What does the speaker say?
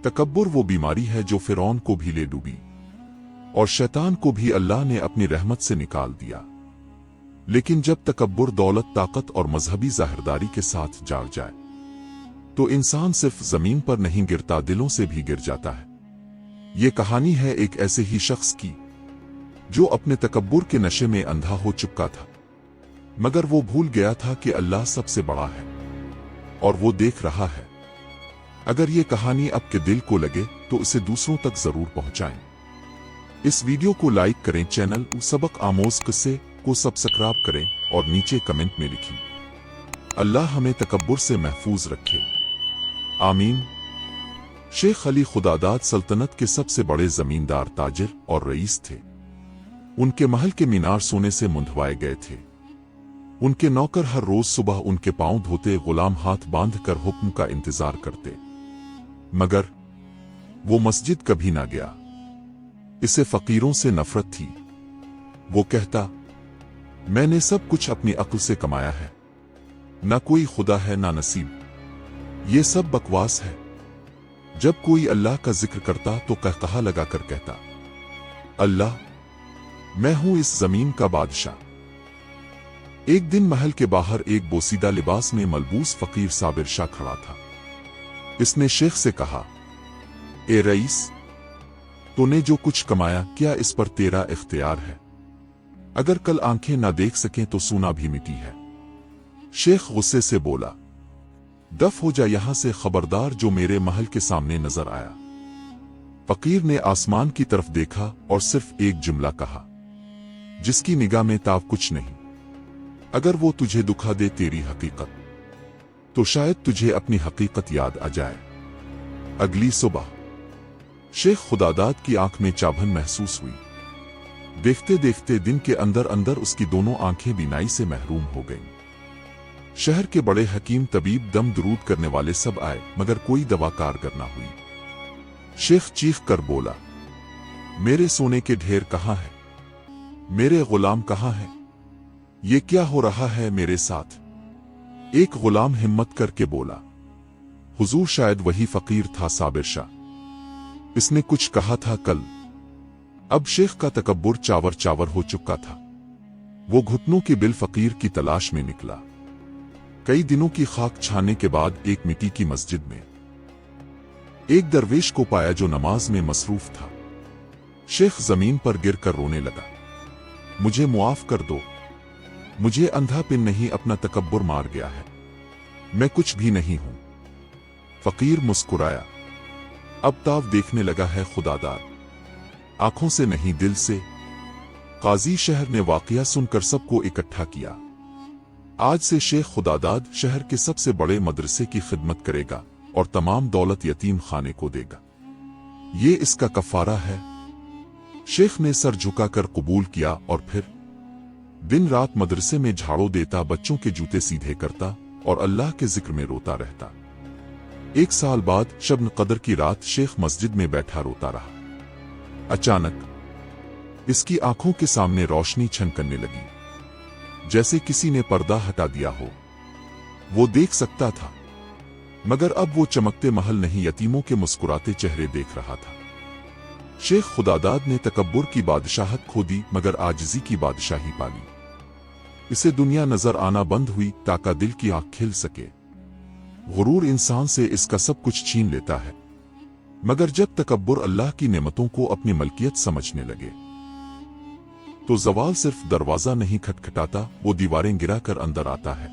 तकब्बुर वो बीमारी है जो फिरौन को भी ले डूबी और शैतान को भी अल्लाह ने अपनी रहमत से निकाल दिया। लेकिन जब तकब्बुर दौलत, ताकत और मजहबी जाहिरदारी के साथ जाग जाए तो इंसान सिर्फ जमीन पर नहीं गिरता, दिलों से भी गिर जाता है। ये कहानी है एक ऐसे ही शख्स की जो अपने तकब्बुर के नशे में अंधा हो चुका था, मगर वो भूल गया था कि अल्लाह सबसे बड़ा है और वो देख रहा है। अगर ये कहानी आपके दिल को लगे तो इसे दूसरों तक जरूर पहुंचाएं। इस वीडियो को लाइक करें, चैनल सबक आमोज किस्से को सब्सक्राइब करें और नीचे कमेंट में लिखें। अल्लाह हमें तकब्बुर से महफूज रखे, आमीन। शेख अली खुदादाद सल्तनत के सबसे बड़े जमींदार, ताजिर और रईस थे। उनके महल के मीनार सोने से मुंधवाए गए थे। उनके नौकर हर रोज सुबह उनके पांव धोते, गुलाम हाथ बांधकर हुक्म का इंतजार करते, मगर वो मस्जिद कभी ना गया। इसे फकीरों से नफरत थी। वो कहता, मैंने सब कुछ अपनी अक्ल से कमाया है, ना कोई खुदा है ना नसीब, ये सब बकवास है। जब कोई अल्लाह का जिक्र करता तो कहकहा लगाकर कहता, अल्लाह, मैं हूं इस जमीन का बादशाह। एक दिन महल के बाहर एक बोसीदा लिबास में मलबूस फकीर साबिर शाह खड़ा था। इसने शेख से कहा, ए रईस, तूने जो कुछ कमाया, क्या इस पर तेरा इख्तियार है? अगर कल आंखें ना देख सकें तो सूना भी मिट्टी है। शेख गुस्से से बोला, दफ हो जा यहां से, खबरदार जो मेरे महल के सामने नजर आया। फकीर ने आसमान की तरफ देखा और सिर्फ एक जुमला कहा, जिसकी निगाह में ताव कुछ नहीं। अगर वो तुझे दुखा दे तेरी हकीकत, तो शायद तुझे अपनी हकीकत याद आ जाए। अगली सुबह शेख खुदादाद की आंख में चाभन महसूस हुई। देखते देखते दिन के अंदर अंदर उसकी दोनों आंखें बीनाई से महरूम हो गईं। शहर के बड़े हकीम, तबीब, दम दुरूद करने वाले सब आए, मगर कोई दवा कारगर ना हुई। शेख चीख कर बोला, मेरे सोने के ढेर कहां है? मेरे गुलाम कहां है? ये क्या हो रहा है मेरे साथ? एक गुलाम हिम्मत करके बोला, हुजूर, शायद वही फकीर था साबिर शाह। इसने कुछ कहा था कल। अब शेख का तकब्बुर चावर चावर हो चुका था। वो घुटनों के बिल फकीर की तलाश में निकला। कई दिनों की खाक छाने के बाद एक मिट्टी की मस्जिद में एक दरवेश को पाया जो नमाज में मसरूफ था। शेख जमीन पर गिरकर रोने लगा, मुझे मुआफ कर दो, मुझे अंधापन नहीं, अपना तकब्बुर मार गया है, मैं कुछ भी नहीं हूं। फकीर मुस्कुराया, अब ताव देखने लगा है खुदादाद, आंखों से नहीं दिल से। काजी शहर ने वाकया सुनकर सबको इकट्ठा किया। आज से शेख खुदादाद शहर के सबसे बड़े मदरसे की खिदमत करेगा और तमाम दौलत यतीम खाने को देगा। ये इसका कफारा है। शेख ने सर झुकाकर कबूल किया और फिर दिन रात मदरसे में झाड़ू देता, बच्चों के जूते सीधे करता और अल्लाह के जिक्र में रोता रहता। एक साल बाद शब्न कदर की रात शेख मस्जिद में बैठा रोता रहा। अचानक इसकी आंखों के सामने रोशनी छनकने लगी, जैसे किसी ने पर्दा हटा दिया हो। वो देख सकता था, मगर अब वो चमकते महल नहीं, यतीमों के मुस्कुराते चेहरे देख रहा था। शेख खुदादाद ने तकब्बुर की बादशाहत खो दी, मगर आजिजी की बादशाही पाली। इसे दुनिया नजर आना बंद हुई ताकि दिल की आंख खिल सके। गुरूर इंसान से इसका सब कुछ छीन लेता है, मगर जब तकब्बुर अल्लाह की नेमतों को अपनी मलकियत समझने लगे तो जवाल सिर्फ दरवाजा नहीं खटखटाता, वो दीवारें गिराकर अंदर आता है।